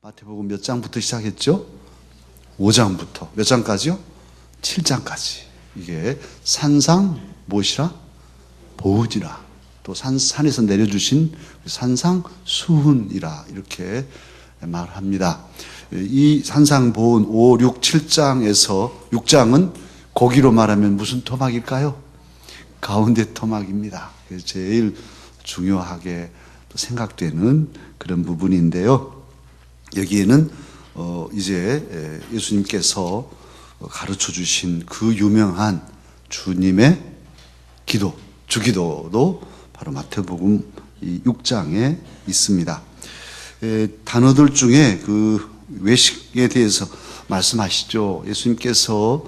마태복음 몇 장부터 시작했죠? 5장부터. 몇 장까지요? 7장까지. 이게 산상 무엇이라? 보훈이라. 또 산에서 내려주신 산상 수훈이라 이렇게 말합니다. 이 산상 보훈 5, 6, 7장에서 6장은 고기로 말하면 무슨 토막일까요? 가운데 토막입니다. 제일 중요하게 생각되는 그런 부분인데요. 여기에는 이제 예수님께서 가르쳐 주신 그 유명한 주님의 기도, 주기도도 바로 마태복음 6장에 있습니다. 단어들 중에 그 외식에 대해서 말씀하시죠. 예수님께서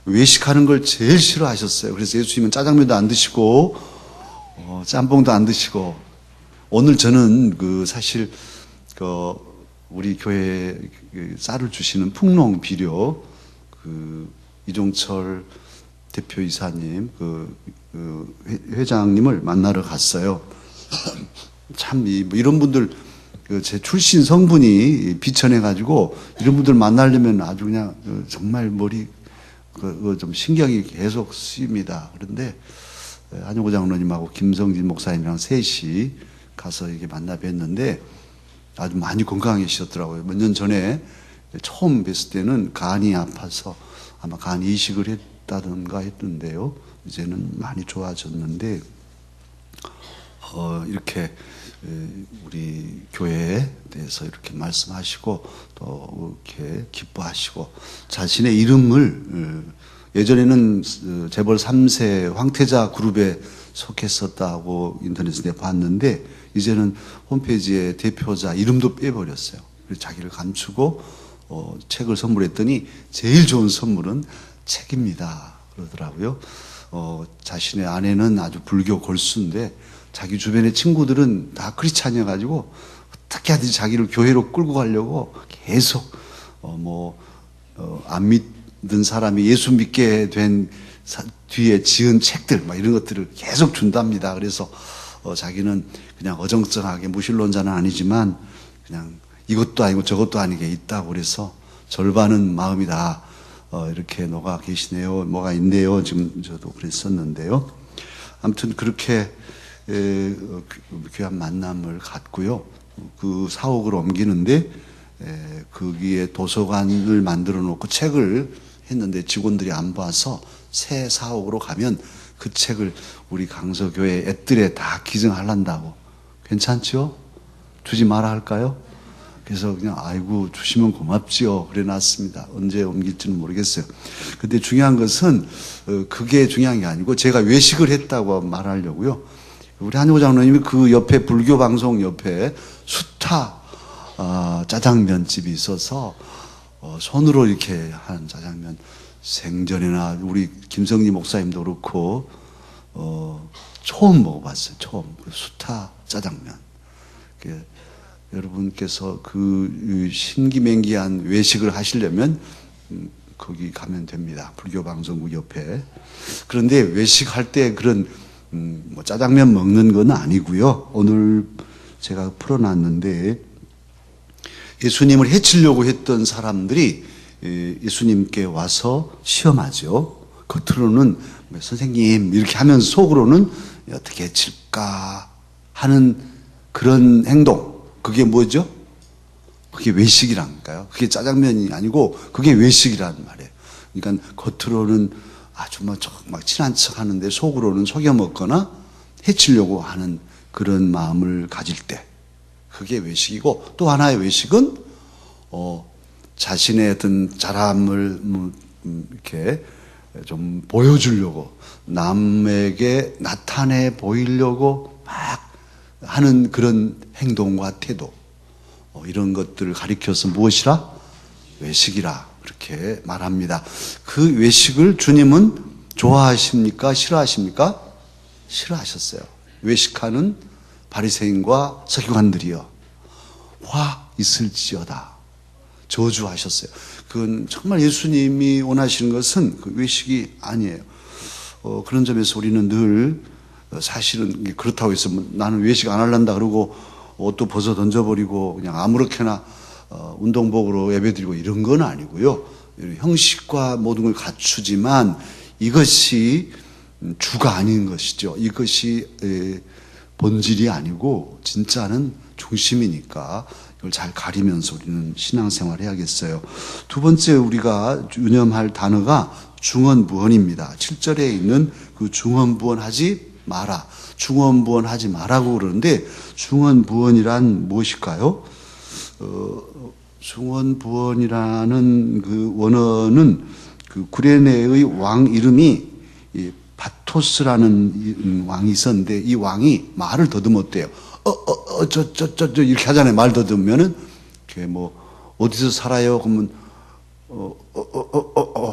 외식하는 걸 제일 싫어하셨어요. 그래서 예수님은 짜장면도 안 드시고 짬뽕도 안 드시고, 오늘 저는 사실 우리 교회에 쌀을 주시는 풍농 비료 이종철 대표이사님 회장님을 만나러 갔어요. 참 이런 분들 제 출신 성분이 비천해 가지고 이런 분들 만나려면 아주 그냥 정말 머리 좀 신경이 계속 쓰입니다. 그런데 한영호 장로님하고 김성진 목사님이랑 셋이 가서 이게 만나 뵀는데 아주 많이 건강해지셨더라고요. 몇 년 전에 처음 뵀을 때는 간이 아파서 아마 간 이식을 했다든가 했는데요. 이제는 많이 좋아졌는데 이렇게 우리 교회에 대해서 이렇게 말씀하시고 또 이렇게 기뻐하시고 자신의 이름을 예전에는 재벌 3세 황태자 그룹에 속했었다고 인터넷에 봤는데 이제는 홈페이지에 대표자 이름도 빼버렸어요. 그래서 자기를 감추고 책을 선물했더니 제일 좋은 선물은 책입니다 그러더라고요. 자신의 아내는 아주 불교 골수인데 자기 주변의 친구들은 다 크리스찬이어가지고 어떻게 하든지 자기를 교회로 끌고 가려고 계속 안 믿는 사람이 예수 믿게 된 뒤에 지은 책들 막 이런 것들을 계속 준답니다. 그래서 자기는 그냥 어정쩡하게 무신론자는 아니지만 그냥 이것도 아니고 저것도 아니게 있다고 그래서 절반은 마음이 다 이렇게 녹아 계시네요. 뭐가 있네요. 지금 저도 그랬었는데요. 아무튼 그렇게 귀한 만남을 갖고요. 그 사옥을 옮기는데 거기에 도서관을 만들어 놓고 책을 했는데 직원들이 안 봐서 새 사옥으로 가면 그 책을 우리 강서교회 애들에 다 기증하란다고. 괜찮죠? 주지 마라 할까요? 그래서 그냥 아이고 주시면 고맙지요 그래 놨습니다. 언제 옮길지는 모르겠어요. 근데 중요한 것은 그게 중요한 게 아니고 제가 외식을 했다고 말하려고요. 우리 한효 장로님이 그 옆에 불교 방송 옆에 수타 짜장면 집이 있어서 손으로 이렇게 한 짜장면 생전에나 우리 김성리 목사님도 그렇고 처음 먹어봤어요. 처음 수타 짜장면. 여러분께서 그 신기맹기한 외식을 하시려면 거기 가면 됩니다. 불교 방송국 옆에. 그런데 외식할 때 그런 짜장면 먹는 건 아니고요. 오늘 제가 풀어놨는데 예수님을 해치려고 했던 사람들이 예수님께 와서 시험하죠. 겉으로는 선생님 이렇게 하면서 속으로는 어떻게 해칠까 하는 그런 행동. 그게 뭐죠? 그게 외식이라니까요. 그게 짜장면이 아니고 그게 외식이라는 말이에요. 그러니까 겉으로는 아주 막 친한 척 하는데 속으로는 속여 먹거나 해치려고 하는 그런 마음을 가질 때 그게 외식이고, 또 하나의 외식은 자신의 어떤 잘함을 이렇게 좀 보여주려고 남에게 나타내 보이려고 막 하는 그런 행동과 태도, 이런 것들을 가리켜서 무엇이라? 외식이라 그렇게 말합니다. 그 외식을 주님은 좋아하십니까? 싫어하십니까? 싫어하셨어요. 외식하는 바리새인과 서기관들이여 화 있을지어다 저주하셨어요. 그건 정말 예수님이 원하시는 것은 그 외식이 아니에요. 그런 점에서 우리는 늘 사실은 그렇다고 해서 나는 외식 안 할란다 그러고 옷도 벗어 던져버리고 그냥 아무렇게나 운동복으로 예배드리고 이런 건 아니고요. 형식과 모든 걸 갖추지만 이것이 주가 아닌 것이죠. 이것이 본질이 아니고 진짜는 중심이니까 이걸 잘 가리면서 우리는 신앙생활을 해야겠어요. 두 번째 우리가 유념할 단어가 중언부언입니다. 7절에 있는 그 중언부언하지 마라. 중언부언하지 마라고 그러는데 중언부언이란 무엇일까요? 중언부언이라는 그 원어는 그 구레네의 왕 이름이 바토스라는 왕이 있었는데 이 왕이 말을 더듬었대요. 이렇게 하잖아요. 말 더듬으면은 뭐 어디서 살아요? 그러면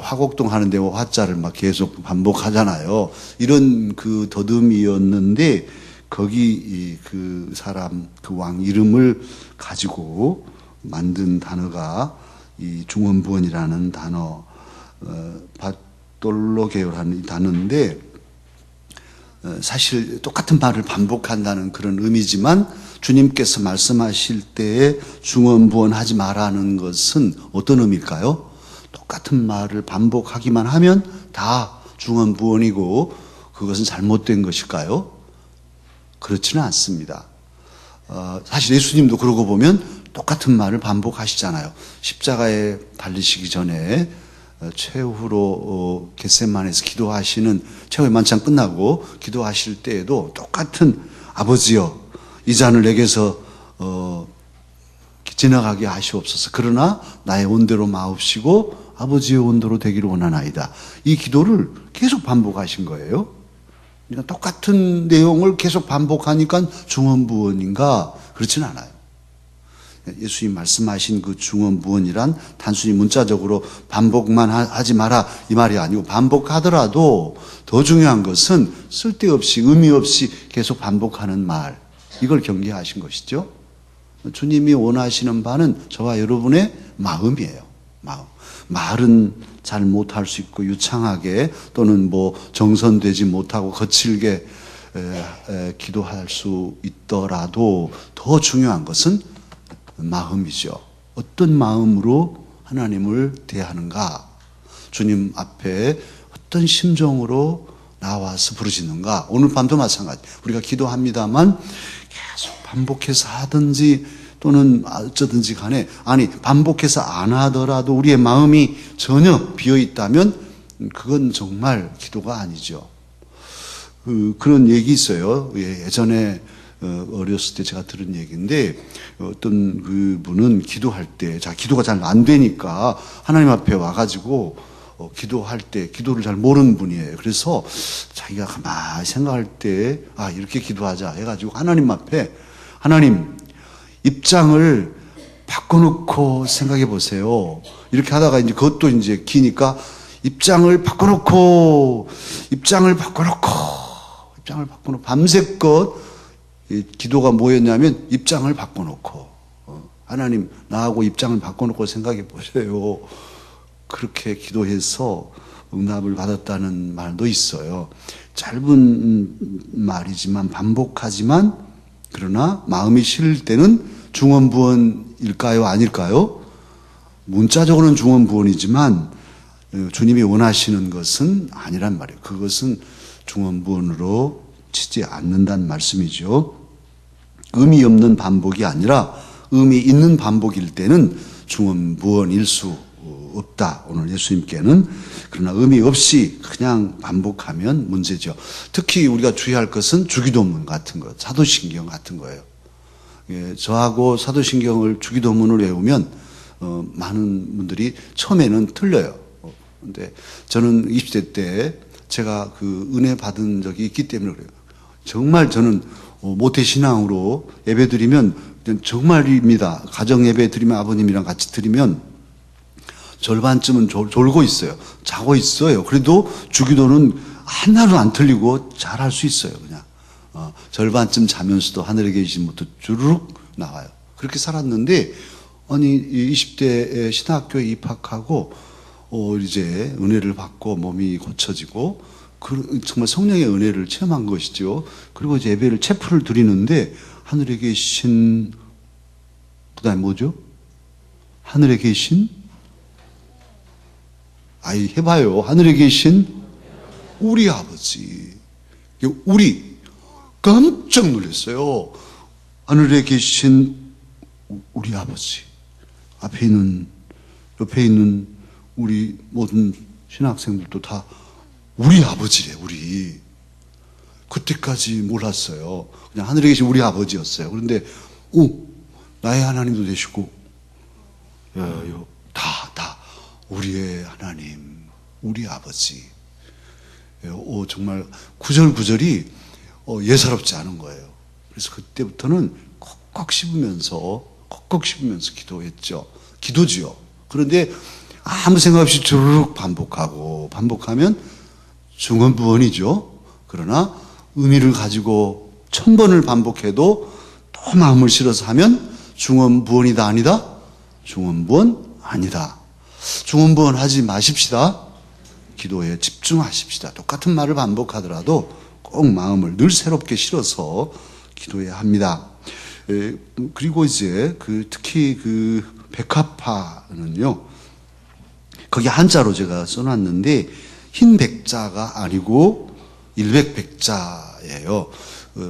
화곡동 하는데 화자를 막 계속 반복하잖아요. 이런 그 더듬이었는데 거기 그 사람 그 왕 이름을 가지고 만든 단어가 이 중언부언이라는 단어, 바톨로게오라는 이 단어인데 사실 똑같은 말을 반복한다는 그런 의미지만 주님께서 말씀하실 때에 중언부언하지 말라는 것은 어떤 의미일까요? 똑같은 말을 반복하기만 하면 다 중언부언이고 그것은 잘못된 것일까요? 그렇지는 않습니다. 사실 예수님도 그러고 보면 똑같은 말을 반복하시잖아요. 십자가에 달리시기 전에 최후로 겟세마네에서 기도하시는 최후의 만찬 끝나고 기도하실 때에도 똑같은 아버지여 이 잔을 내게서 지나가게 하시옵소서. 그러나 나의 온대로 마옵시고 아버지의 온대로 되기를 원하나이다. 이 기도를 계속 반복하신 거예요. 그러니까 똑같은 내용을 계속 반복하니까 중언부언인가? 그렇지는 않아요. 예수님 말씀하신 그 중언부언이란 단순히 문자적으로 반복만 하지 마라 이 말이 아니고 반복하더라도 더 중요한 것은 쓸데없이 의미 없이 계속 반복하는 말, 이걸 경계하신 것이죠. 주님이 원하시는 바는 저와 여러분의 마음이에요. 마음. 말은 잘 못할 수 있고 유창하게 또는 뭐 정선되지 못하고 거칠게 기도할 수 있더라도 더 중요한 것은 마음이죠. 어떤 마음으로 하나님을 대하는가? 주님 앞에 어떤 심정으로 나와서 부르짖는가? 오늘 밤도 마찬가지. 우리가 기도합니다만 계속 반복해서 하든지 또는 어쩌든지 간에 아니 반복해서 안 하더라도 우리의 마음이 전혀 비어 있다면 그건 정말 기도가 아니죠. 그런 얘기 있어요. 예전에 어렸을 때 제가 들은 얘기인데 어떤 그분은 기도할 때 기도가 잘 안 되니까 하나님 앞에 와가지고 기도할 때 기도를 잘 모르는 분이에요. 그래서 자기가 가만히 생각할 때 이렇게 기도하자 해가지고 하나님 앞에 하나님 입장을 바꿔놓고 생각해 보세요. 이렇게 하다가 이제 그것도 이제 기니까 입장을 바꿔놓고 밤새껏 기도가 뭐였냐면 입장을 바꿔놓고 하나님 나하고 입장을 바꿔놓고 생각해 보세요. 그렇게 기도해서 응답을 받았다는 말도 있어요. 짧은 말이지만 반복하지만 그러나 마음이 실릴 때는 중언부언일까요? 아닐까요? 문자적으로는 중언부언이지만 주님이 원하시는 것은 아니란 말이에요. 그것은 중언부언으로 치지 않는다는 말씀이죠. 의미 없는 반복이 아니라 의미 있는 반복일 때는 중언부언일 수 없다. 오늘 예수님께는. 그러나 의미 없이 그냥 반복하면 문제죠. 특히 우리가 주의할 것은 주기도문 같은 것, 사도신경 같은 거예요. 저하고 사도신경을 주기도문을 외우면 많은 분들이 처음에는 틀려요. 근데 저는 20대 때 제가 그 은혜 받은 적이 있기 때문에 그래요. 정말 저는 모태신앙으로 예배 드리면 정말입니다. 가정 예배 드리면 아버님이랑 같이 드리면 절반쯤은 졸고 있어요. 자고 있어요. 그래도 주기도는 하나도 안 틀리고 잘할 수 있어요. 그냥 절반쯤 자면서도 하늘에 계신 분도 주르륵 나와요. 그렇게 살았는데 아니 20대에 신학교에 입학하고 이제 은혜를 받고 몸이 고쳐지고 정말 성령의 은혜를 체험한 것이죠. 그리고 이제 예배를 체프를 드리는데 하늘에 계신 그다음에 뭐죠? 하늘에 계신, 아이 해봐요. 하늘에 계신 우리 아버지. 우리 깜짝 놀랐어요. 하늘에 계신 우리 아버지. 앞에 있는, 옆에 있는 우리 모든 신학생들도 다 우리 아버지래, 우리. 그때까지 몰랐어요. 그냥 하늘에 계신 우리 아버지였어요. 그런데, 나의 하나님도 되시고, 다, 우리의 하나님, 우리 아버지. 정말 구절구절이 예사롭지 않은 거예요. 그래서 그때부터는 kokkok씹으면서 기도했죠. 기도지요. 그런데 아무 생각 없이 주르륵 반복하면 중언부언이죠. 그러나 의미를 가지고 1000번을 반복해도 또 마음을 실어서 하면 중언부언이다 아니다? 중언부언 아니다. 중언부언 하지 마십시다. 기도에 집중하십시다. 똑같은 말을 반복하더라도 꼭 마음을 늘 새롭게 실어서 기도해야 합니다. 그리고 이제 특히 백합화는요, 거기 한자로 제가 써놨는데 흰 백자가 아니고 일백백자예요.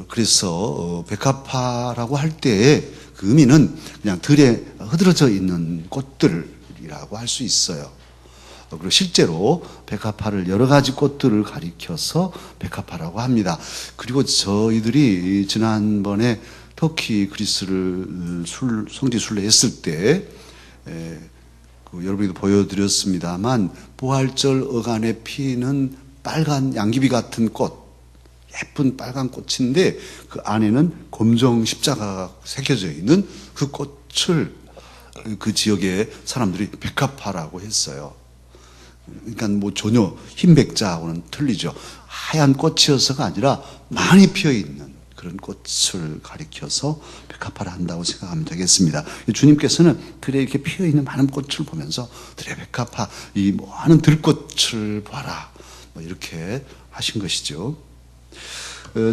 그래서 백합화라고 할 때 그 의미는 그냥 들에 흐드러져 있는 꽃들이라고 할 수 있어요. 그리고 실제로 백합화를 여러 가지 꽃들을 가리켜서 백합화라고 합니다. 그리고 저희들이 지난번에 터키 그리스를 성지순례 했을 때 여러분에도 보여드렸습니다만 부활절 어간에 피는 빨간 양귀비 같은 꽃, 예쁜 빨간 꽃인데 그 안에는 검정 십자가가 새겨져 있는 그 꽃을 그 지역의 사람들이 백합화라고 했어요. 그러니까 뭐 전혀 흰 백자하고는 틀리죠. 하얀 꽃이어서가 아니라 많이 피어 있는 그런 꽃을 가리켜서 백합화를 한다고 생각하면 되겠습니다. 주님께서는 들에 이렇게 피어 있는 많은 꽃을 보면서 들에 백합화, 이 많은 들꽃을 봐라, 뭐 이렇게 하신 것이죠.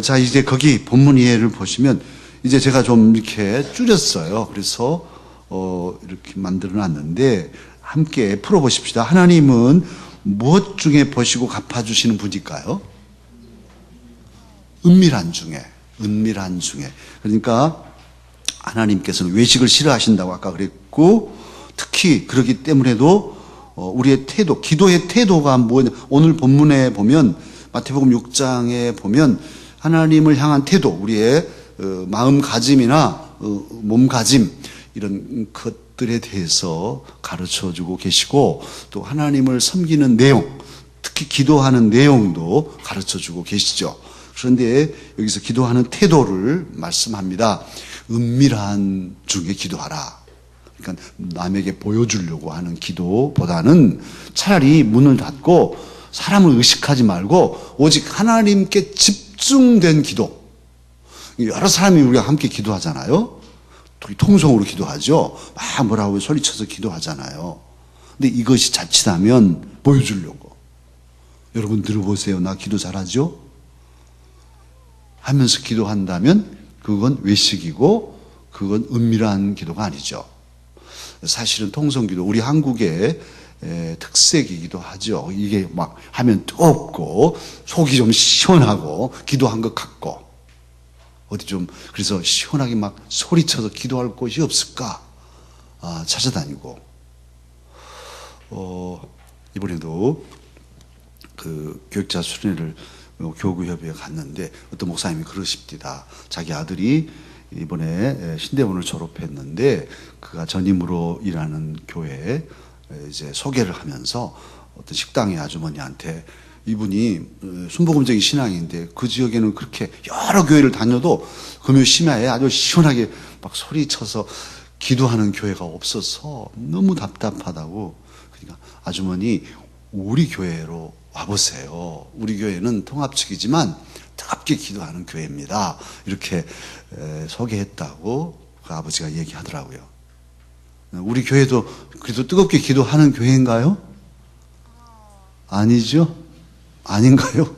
자, 이제 거기 본문 이해를 보시면 이제 제가 좀 이렇게 줄였어요. 그래서 이렇게 만들어 놨는데 함께 풀어보십시다. 하나님은 무엇 중에 보시고 갚아주시는 분일까요? 은밀한 중에. 그러니까 하나님께서는 외식을 싫어하신다고 아까 그랬고, 특히 그러기 때문에도 우리의 태도, 기도의 태도가 뭐냐. 오늘 본문에 보면, 마태복음 6장에 보면 하나님을 향한 태도, 우리의 마음가짐이나 몸가짐, 이런 것들에 대해서 가르쳐주고 계시고, 또 하나님을 섬기는 내용, 특히 기도하는 내용도 가르쳐주고 계시죠. 그런데 여기서 기도하는 태도를 말씀합니다. 은밀한 중에 기도하라. 그러니까 남에게 보여주려고 하는 기도보다는 차라리 문을 닫고 사람을 의식하지 말고 오직 하나님께 집중된 기도. 여러 사람이 우리가 함께 기도하잖아요. 통성으로 기도하죠. 막 뭐라고 소리쳐서 기도하잖아요. 근데 이것이 자칫하면 보여주려고. 여러분 들어보세요. 나 기도 잘하죠? 하면서 기도한다면 그건 외식이고 그건 은밀한 기도가 아니죠. 사실은 통성기도, 우리 한국의 특색이기도 하죠. 이게 막 하면 뜨겁고 속이 좀 시원하고 기도한 것 같고, 어디 좀 그래서 시원하게 막 소리쳐서 기도할 곳이 없을까 찾아다니고, 이번에도 그 교육자 수련회를 교구협의회 갔는데 어떤 목사님이 그러십니다. 자기 아들이 이번에 신대원을 졸업했는데 그가 전임으로 일하는 교회에 이제 소개를 하면서 어떤 식당의 아주머니한테, 이분이 순복음적인 신앙인데 그 지역에는 그렇게 여러 교회를 다녀도 금요 심야에 아주 시원하게 막 소리쳐서 기도하는 교회가 없어서 너무 답답하다고. 그러니까 아주머니, 우리 교회로 와보세요. 우리 교회는 통합측이지만 뜨겁게 기도하는 교회입니다. 이렇게 소개했다고 그 아버지가 얘기하더라고요. 우리 교회도 그래도 뜨겁게 기도하는 교회인가요? 아니죠? 아닌가요?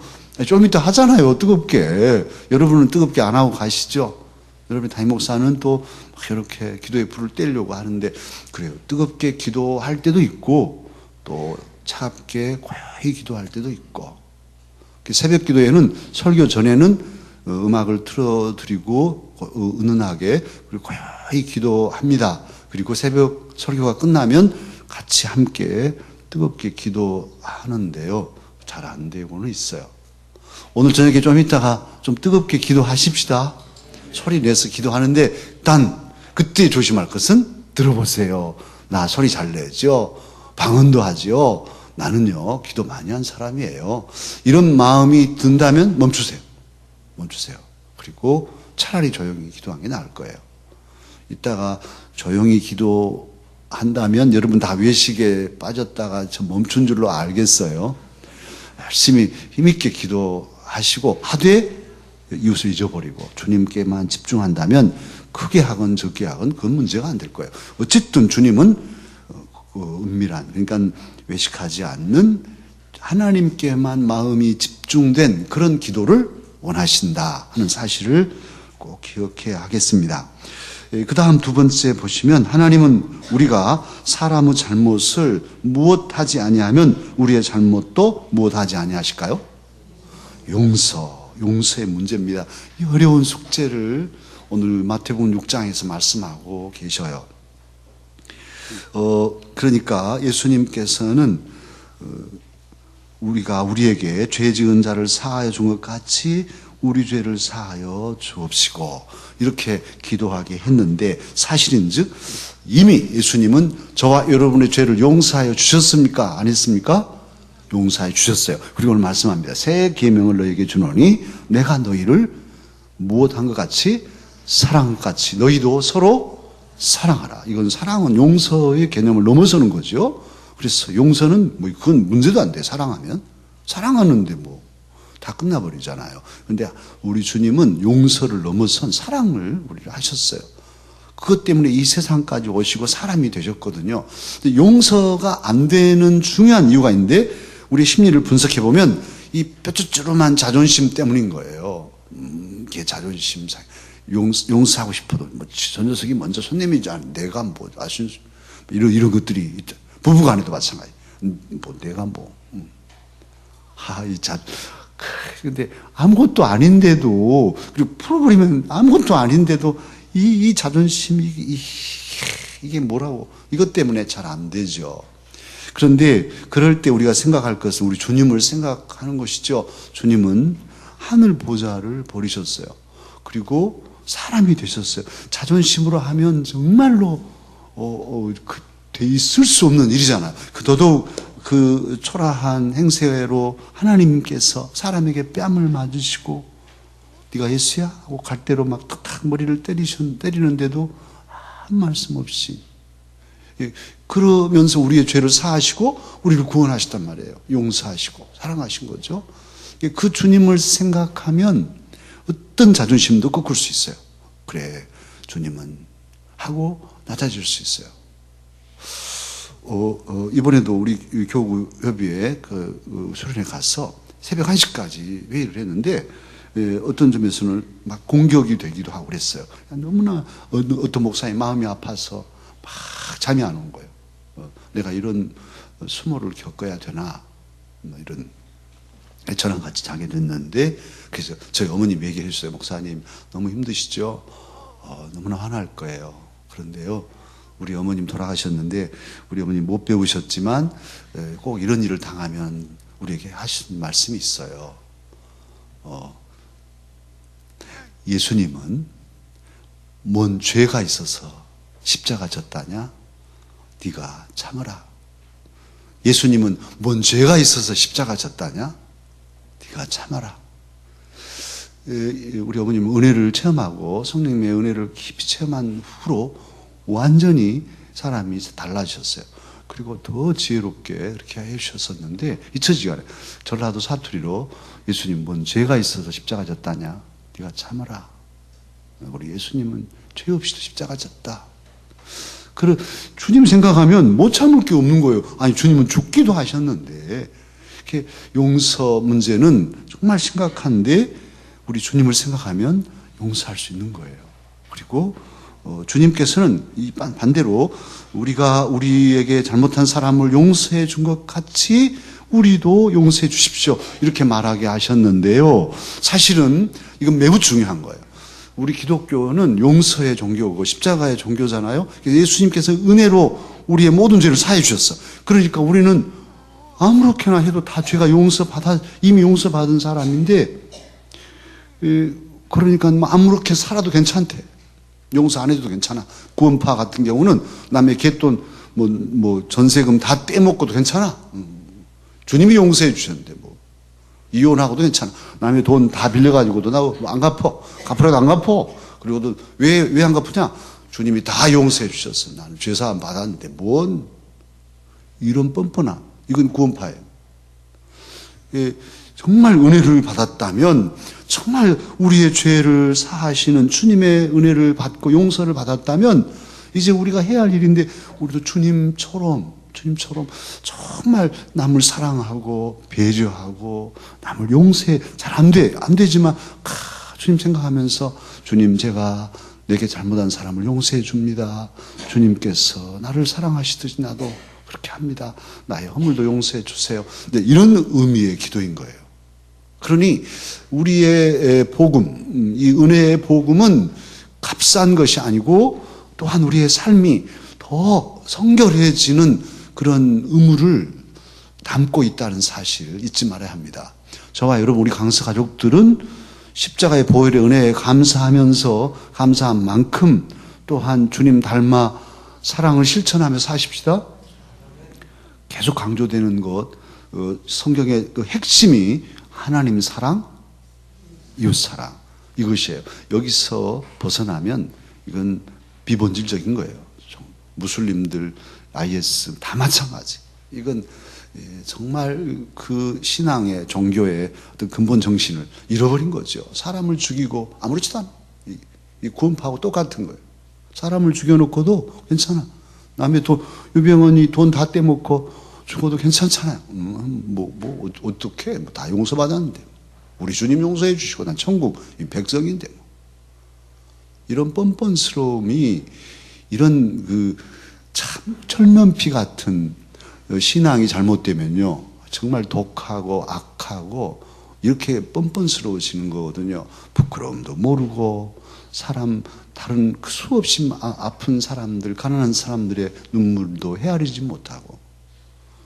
좀 이따 하잖아요. 뜨겁게. 여러분은 뜨겁게 안 하고 가시죠? 여러분 담임 목사는 또 이렇게 기도의 불을 떼려고 하는데, 그래요. 뜨겁게 기도할 때도 있고 또 차갑게 고요히 기도할 때도 있고. 새벽 기도에는 설교 전에는 음악을 틀어드리고 은은하게 그리고 고요히 기도합니다. 그리고 새벽 설교가 끝나면 같이 함께 뜨겁게 기도하는데요. 잘 안 되고는 있어요. 오늘 저녁에 좀 이따가 좀 뜨겁게 기도하십시다. 소리 내서 기도하는데 단 그때 조심할 것은 들어보세요. 나 소리 잘 내죠? 방언도 하죠? 나는요 기도 많이 한 사람이에요. 이런 마음이 든다면 멈추세요. 멈추세요. 그리고 차라리 조용히 기도하는 게 나을 거예요. 이따가 조용히 기도한다면 여러분 다 외식에 빠졌다가 저 멈춘 줄로 알겠어요. 열심히 힘있게 기도하시고 하되 이웃을 잊어버리고 주님께만 집중한다면 크게 하건 적게 하건 그건 문제가 안 될 거예요. 어쨌든 주님은 은밀한, 그러니까 외식하지 않는 하나님께만 마음이 집중된 그런 기도를 원하신다 하는 사실을 꼭 기억해야 하겠습니다. 그 다음 두 번째 보시면 하나님은 우리가 사람의 잘못을 무엇하지 아니하면 우리의 잘못도 무엇하지 아니하실까요? 용서의 문제입니다. 이 어려운 숙제를 오늘 마태복음 6장에서 말씀하고 계셔요. 그러니까 예수님께서는 우리가 우리에게 죄 지은 자를 사하여 준 것 같이 우리 죄를 사하여 주옵시고 이렇게 기도하게 했는데, 사실인즉 이미 예수님은 저와 여러분의 죄를 용서하여 주셨습니까? 안 했습니까? 용서해 주셨어요. 그리고 오늘 말씀합니다. 새 계명을 너희에게 주노니 내가 너희를 무엇한 것 같이 사랑한 것 같이 너희도 서로 사랑하라. 이건 사랑은 용서의 개념을 넘어서는 거죠. 그래서 용서는 뭐 그건 문제도 안 돼. 사랑하는데 뭐 다 끝나버리잖아요. 그런데 우리 주님은 용서를 넘어선 사랑을 우리를 하셨어요. 그것 때문에 이 세상까지 오시고 사람이 되셨거든요. 근데 용서가 안 되는 중요한 이유가 있는데 우리 심리를 분석해 보면 이 뾰족조름한 자존심 때문인 거예요. 이게 자존심 상. 용서하고 싶어도 뭐 저 녀석이 먼저 손님이지 않아. 내가 뭐 아신 이런 것들이 있다. 부부간에도 마찬가지. 뭐 내가 뭐 근데 아무것도 아닌데도, 그리고 풀어버리면 아무것도 아닌데도 이 자존심이 이게 뭐라고, 이것 때문에 잘 안 되죠. 그런데 그럴 때 우리가 생각할 것은 우리 주님을 생각하는 것이죠. 주님은 하늘 보좌를 버리셨어요. 그리고 사람이 되셨어요. 자존심으로 하면 정말로 돼 있을 수 없는 일이잖아요. 더더욱 그 초라한 행세로 하나님께서 사람에게 뺨을 맞으시고 네가 예수야? 하고 갈대로 막 탁탁 머리를 때리는데도 한 말씀 없이, 그러면서 우리의 죄를 사하시고 우리를 구원하셨단 말이에요. 용서하시고 사랑하신 거죠. 그 주님을 생각하면 어떤 자존심도 꺾을 수 있어요. 그래, 주님은 하고 낮아질 수 있어요. 이번에도 우리 교구협의회 수련회 가서 새벽 1시까지 회의를 했는데, 어떤 점에서는 막 공격이 되기도 하고 그랬어요. 너무나 어떤 목사님 마음이 아파서 막 잠이 안 온 거예요. 내가 이런 수모를 겪어야 되나, 이런. 저랑 같이 자게 됐는데, 그래서 저희 어머님 얘기해 주셨어요. 목사님 너무 힘드시죠? 너무나 화날 거예요. 그런데요, 우리 어머님 돌아가셨는데 우리 어머님 못 배우셨지만 꼭 이런 일을 당하면 우리에게 하신 말씀이 있어요. 예수님은 뭔 죄가 있어서 십자가 졌다냐? 네가 참으라. 예수님은 뭔 죄가 있어서 십자가 졌다냐? 네가 참아라. 우리 어머님은 은혜를 체험하고 성령님의 은혜를 깊이 체험한 후로 완전히 사람이 달라지셨어요. 그리고 더 지혜롭게 그렇게 해주셨었는데 잊혀지지 않아요. 전라도 사투리로 예수님 뭔 죄가 있어서 십자가 졌다냐? 네가 참아라. 우리 예수님은 죄 없이도 십자가 졌다. 그래, 주님 생각하면 못 참을 게 없는 거예요. 아니, 주님은 죽기도 하셨는데, 이렇게 용서 문제는 정말 심각한데 우리 주님을 생각하면 용서할 수 있는 거예요. 그리고 주님께서는 반대로 우리가 우리에게 잘못한 사람을 용서해 준 것 같이 우리도 용서해 주십시오. 이렇게 말하게 하셨는데요. 사실은 이건 매우 중요한 거예요. 우리 기독교는 용서의 종교고 십자가의 종교잖아요. 예수님께서 은혜로 우리의 모든 죄를 사해 주셨어. 그러니까 우리는 아무렇게나 해도 다 죄가 이미 용서받은 사람인데, 그러니까 아무렇게 살아도 괜찮대. 용서 안 해도 괜찮아. 구원파 같은 경우는 남의 갯돈, 전세금 다 떼먹고도 괜찮아. 주님이 용서해 주셨는데, 이혼하고도 괜찮아. 남의 돈 다 빌려가지고도 나 안 갚어. 갚으라도 안 갚어. 그리고도 왜 안 갚으냐? 주님이 다 용서해 주셨어. 나는 죄사함 받았는데, 이런 뻔뻔함. 이건 구원파예요. 정말 은혜를 받았다면, 정말 우리의 죄를 사하시는 주님의 은혜를 받고 용서를 받았다면, 이제 우리가 해야 할 일인데, 우리도 주님처럼 정말 남을 사랑하고 배려하고 남을 용서해. 잘 안 되지만 주님 생각하면서, 주님, 제가 내게 잘못한 사람을 용서해 줍니다. 주님께서 나를 사랑하시듯이 나도 그렇게 합니다. 나의 허물도 용서해 주세요. 네, 이런 의미의 기도인 거예요. 그러니 우리의 복음, 이 은혜의 복음은 값싼 것이 아니고, 또한 우리의 삶이 더 성결해지는 그런 의무를 담고 있다는 사실 잊지 말아야 합니다. 저와 여러분, 우리 강서 가족들은 십자가의 보혈의 은혜에 감사하면서, 감사한 만큼 또한 주님 닮아 사랑을 실천하며 사십시다. 계속 강조되는 것, 성경의 그 핵심이 하나님 사랑, 이웃 사랑, 이것이에요. 여기서 벗어나면 이건 비본질적인 거예요. 무슬림들, IS 다 마찬가지. 이건 정말 그 신앙의, 종교의 어떤 근본 정신을 잃어버린 거죠. 사람을 죽이고 아무렇지도 않아. 이 구원파하고 똑같은 거예요. 사람을 죽여놓고도 괜찮아. 남의 돈, 유병헌이 돈 다 떼먹고 죽어도 괜찮잖아요. 어떻게, 다 용서받았는데. 우리 주님 용서해 주시고, 난 천국 백성인데. 이런 뻔뻔스러움이, 이런 참 철면피 같은 신앙이 잘못되면요, 정말 독하고 악하고 이렇게 뻔뻔스러워지는 거거든요. 부끄러움도 모르고, 다른 수없이 아픈 사람들, 가난한 사람들의 눈물도 헤아리지 못하고.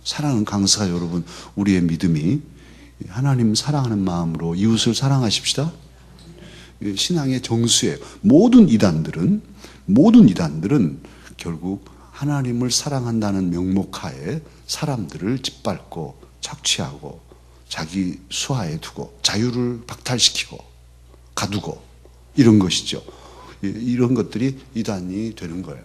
사랑하는 강사 여러분, 우리의 믿음이 하나님 사랑하는 마음으로 이웃을 사랑하십시다. 신앙의 정수예요. 모든 이단들은 결국 하나님을 사랑한다는 명목하에 사람들을 짓밟고 착취하고 자기 수하에 두고 자유를 박탈시키고 가두고 이런 것이죠. 이런 것들이 이단이 되는 거예요.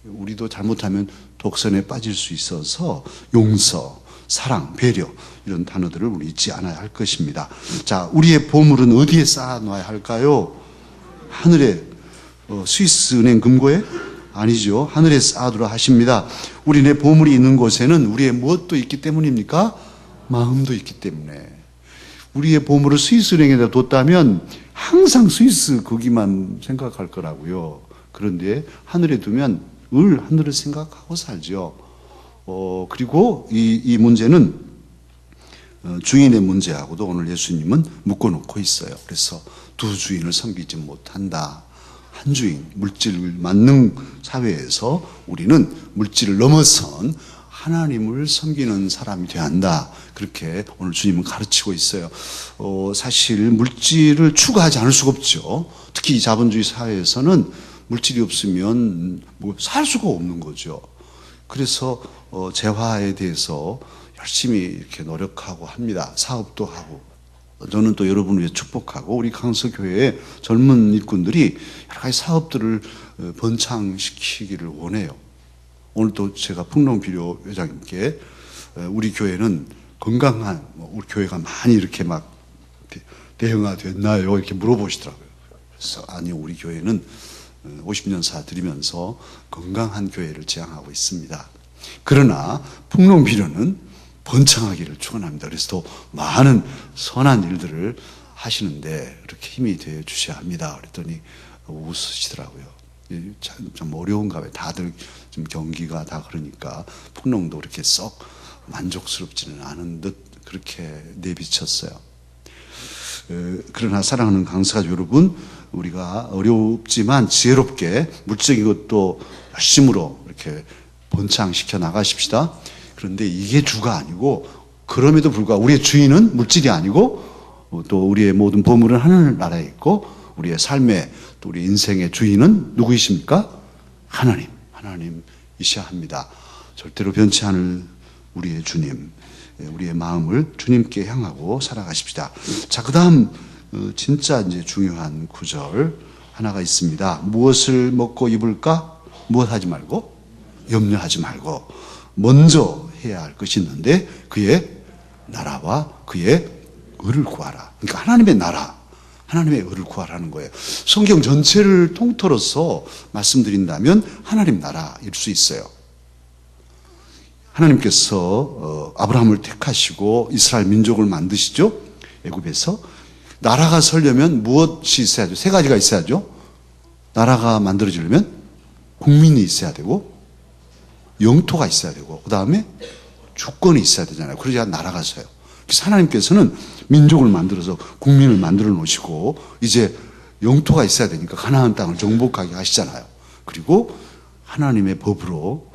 우리도 잘못하면 독선에 빠질 수 있어서 용서, 사랑, 배려, 이런 단어들을 우리 잊지 않아야 할 것입니다. 자, 우리의 보물은 어디에 쌓아놔야 할까요? 하늘에, 스위스 은행 금고에? 아니죠. 하늘에 쌓아두라 하십니다. 우리의 보물이 있는 곳에는 우리의 무엇도 있기 때문입니까? 마음도 있기 때문에. 우리의 보물을 스위스 은행에다 뒀다면 항상 스위스 거기만 생각할 거라고요. 그런데 하늘에 두면 늘 하늘을 생각하고 살죠. 그리고 이 문제는 주인의 문제하고도 오늘 예수님은 묶어놓고 있어요. 그래서 두 주인을 섬기지 못한다. 한 주인, 물질 만능 사회에서 우리는 물질을 넘어선 하나님을 섬기는 사람이 되어야 한다. 그렇게 오늘 주님은 가르치고 있어요. 사실 물질을 추구하지 않을 수가 없죠. 특히 이 자본주의 사회에서는 물질이 없으면 살 수가 없는 거죠. 그래서 재화에 대해서 열심히 이렇게 노력하고 합니다. 사업도 하고. 저는 또 여러분을 위해 축복하고, 우리 강서교회의 젊은 일꾼들이 여러 가지 사업들을 번창시키기를 원해요. 오늘 또 제가 풍롱비료 회장님께 우리 교회는 건강한, 우리 교회가 많이 이렇게 막 대형화됐나요? 이렇게 물어보시더라고요. 그래서 아니요, 우리 교회는 50년사 드리면서 건강한 교회를 지향하고 있습니다. 그러나 풍롱비료는 번창하기를 축원합니다. 그래서 더 많은 선한 일들을 하시는데 그렇게 힘이 되어 주셔야 합니다. 그랬더니 웃으시더라고요. 참 어려운가 봐요. 다들 좀 경기가 다 그러니까 풍랑도 그렇게 썩 만족스럽지는 않은 듯 그렇게 내비쳤어요. 그러나 사랑하는 강사가족 여러분, 우리가 어렵지만 지혜롭게 물질적인 것도 열심으로 이렇게 번창시켜 나가십시다. 그런데 이게 주가 아니고, 그럼에도 불구하고 우리의 주인은 물질이 아니고 또 우리의 모든 보물은 하늘나라에 있고, 우리의 삶의 또 우리 인생의 주인은 누구이십니까? 하나님이셔야 합니다. 절대로 변치 않을 우리의 주님, 우리의 마음을 주님께 향하고 살아가십시다. 자, 그 다음 진짜 이제 중요한 구절 하나가 있습니다. 무엇을 먹고 입을까? 무엇 하지 말고? 염려하지 말고 먼저 해야 할 것이 있는데, 그의 나라와 그의 의를 구하라. 그러니까 하나님의 나라, 하나님의 의를 구하라는 거예요. 성경 전체를 통틀어서 말씀드린다면 하나님 나라일 수 있어요. 하나님께서 아브라함을 택하시고 이스라엘 민족을 만드시죠. 애굽에서 나라가 서려면 무엇이 있어야죠? 세 가지가 있어야죠. 나라가 만들어지려면 국민이 있어야 되고, 영토가 있어야 되고, 그 다음에 주권이 있어야 되잖아요. 그러자 나라가 서요. 그래서 하나님께서는 민족을 만들어서 국민을 만들어 놓으시고, 이제 영토가 있어야 되니까 가나안 땅을 정복하게 하시잖아요. 그리고 하나님의 법으로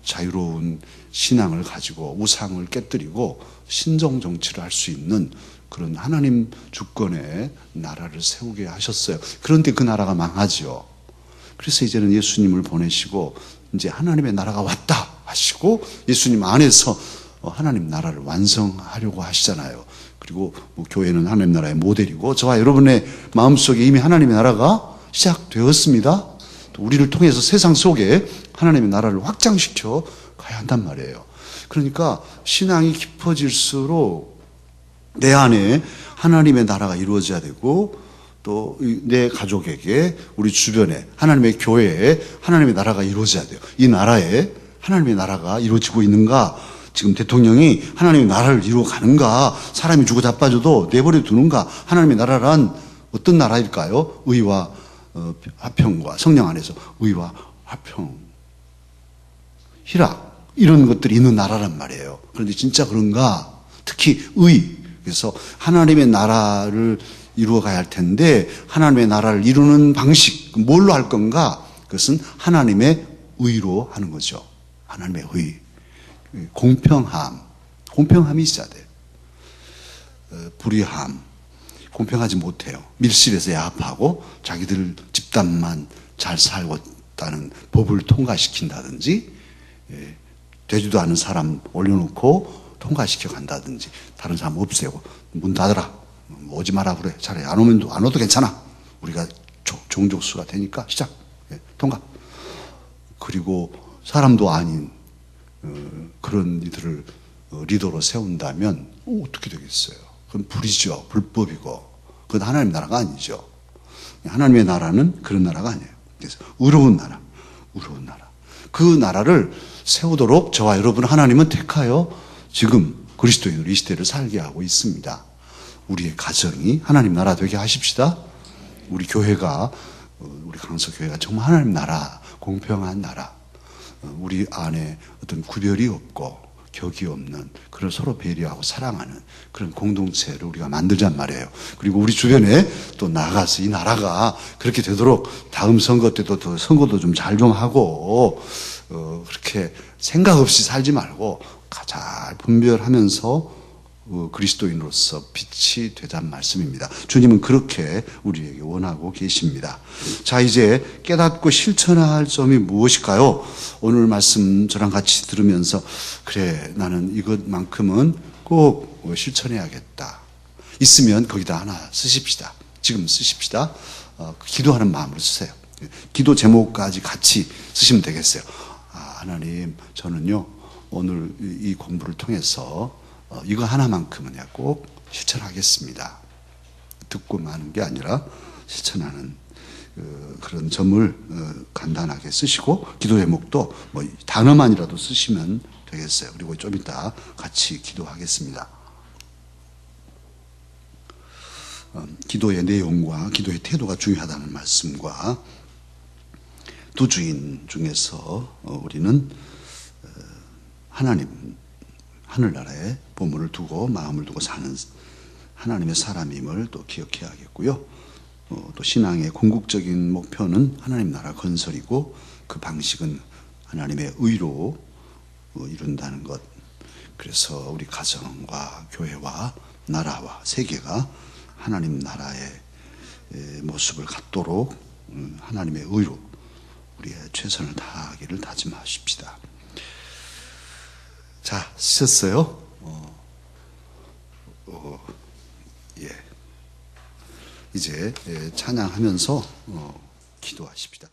자유로운 신앙을 가지고 우상을 깨뜨리고 신정 정치를 할 수 있는 그런 하나님 주권의 나라를 세우게 하셨어요. 그런데 그 나라가 망하죠. 그래서 이제는 예수님을 보내시고 이제 하나님의 나라가 왔다 하시고 예수님 안에서 하나님 나라를 완성하려고 하시잖아요. 그리고 교회는 하나님 나라의 모델이고, 저와 여러분의 마음속에 이미 하나님의 나라가 시작되었습니다. 또 우리를 통해서 세상 속에 하나님의 나라를 확장시켜 가야 한단 말이에요. 그러니까 신앙이 깊어질수록 내 안에 하나님의 나라가 이루어져야 되고, 또 내 가족에게, 우리 주변에, 하나님의 교회에 하나님의 나라가 이루어져야 돼요. 이 나라에 하나님의 나라가 이루어지고 있는가? 지금 대통령이 하나님의 나라를 이루어가는가? 사람이 죽어 자빠져도 내버려 두는가? 하나님의 나라란 어떤 나라일까요? 의와 화평과, 성령 안에서 의와 화평, 희락, 이런 것들이 있는 나라란 말이에요. 그런데 진짜 그런가? 특히 의. 그래서 하나님의 나라를 이루어 가야 할 텐데, 하나님의 나라를 이루는 방식, 뭘로 할 건가? 그것은 하나님의 의로 하는 거죠. 하나님의 의. 공평함이 있어야 돼요. 불의함, 공평하지 못해요. 밀실에서 야합하고 자기들 집단만 잘 살겠다는 법을 통과시킨다든지, 되지도 않은 사람 올려놓고 통과시켜 간다든지, 다른 사람 없애고 문 닫아라, 오지 마라 그래, 차라리 안 오도 괜찮아, 우리가 종족수가 되니까 시작, 통과. 그리고 사람도 아닌 그런 이들을 리더로 세운다면 어떻게 되겠어요? 그건 불이죠. 불법이고. 그건 하나님 나라가 아니죠. 하나님의 나라는 그런 나라가 아니에요. 그래서 의로운 나라, 의로운 나라. 그 나라를 세우도록 저와 여러분 하나님은 택하여 지금 그리스도인으로 이 시대를 살게 하고 있습니다. 우리의 가정이 하나님 나라 되게 하십시다. 우리 교회가, 우리 강서교회가 정말 하나님 나라, 공평한 나라, 우리 안에 어떤 구별이 없고 격이 없는 그런 서로 배려하고 사랑하는 그런 공동체를 우리가 만들란 말이에요. 그리고 우리 주변에 또 나가서 이 나라가 그렇게 되도록 다음 선거 때도 더 선거도 좀 잘 좀 하고, 그렇게 생각 없이 살지 말고 잘 분별하면서 그리스도인으로서 빛이 되자는 말씀입니다. 주님은 그렇게 우리에게 원하고 계십니다. 자, 이제 깨닫고 실천해야 할 점이 무엇일까요? 오늘 말씀 저랑 같이 들으면서, 그래, 나는 이것만큼은 꼭 실천해야겠다. 있으면 거기다 하나 쓰십시다. 지금 쓰십시다. 기도하는 마음으로 쓰세요. 기도 제목까지 같이 쓰시면 되겠어요. 하나님, 저는요 오늘 이 공부를 통해서 이거 하나만큼은 꼭 실천하겠습니다. 듣고 마는 게 아니라 실천하는 그런 점을 간단하게 쓰시고, 기도 제목도 뭐 단어만이라도 쓰시면 되겠어요. 그리고 좀 이따 같이 기도하겠습니다. 기도의 내용과 기도의 태도가 중요하다는 말씀과 두 주인 중에서 우리는 하나님, 하늘나라에 보물을 두고 마음을 두고 사는 하나님의 사람임을 또 기억해야겠고요. 또 신앙의 궁극적인 목표는 하나님 나라 건설이고 그 방식은 하나님의 의로 이룬다는 것. 그래서 우리 가정과 교회와 나라와 세계가 하나님 나라의 모습을 갖도록 하나님의 의로 우리의 최선을 다하기를 다짐하십시다. 자, 씻었어요? 예. 이제 찬양하면서 기도하십시다.